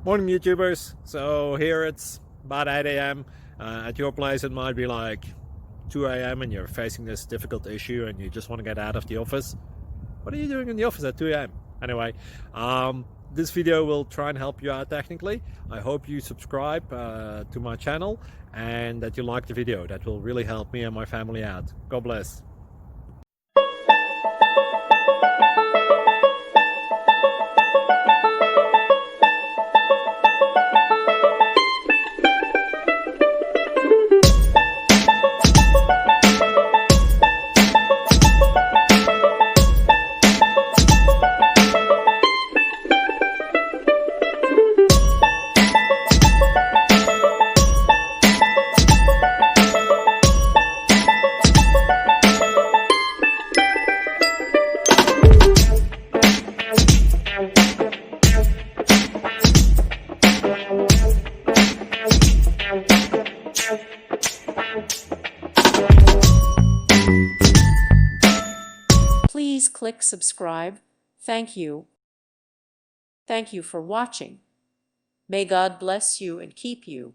Morning, YouTubers. So here it's about 8 a.m. At your place, it might be like 2 a.m. and you're facing this difficult issue and you just want to get out of the office. What are you doing in the office at 2 a.m.? Anyway, this video will try and help you out technically. I hope you subscribe to my channel and that you like the video. That will really help me and my family out. God bless. Please click subscribe. Thank you. Thank you for watching. May God bless you and keep you.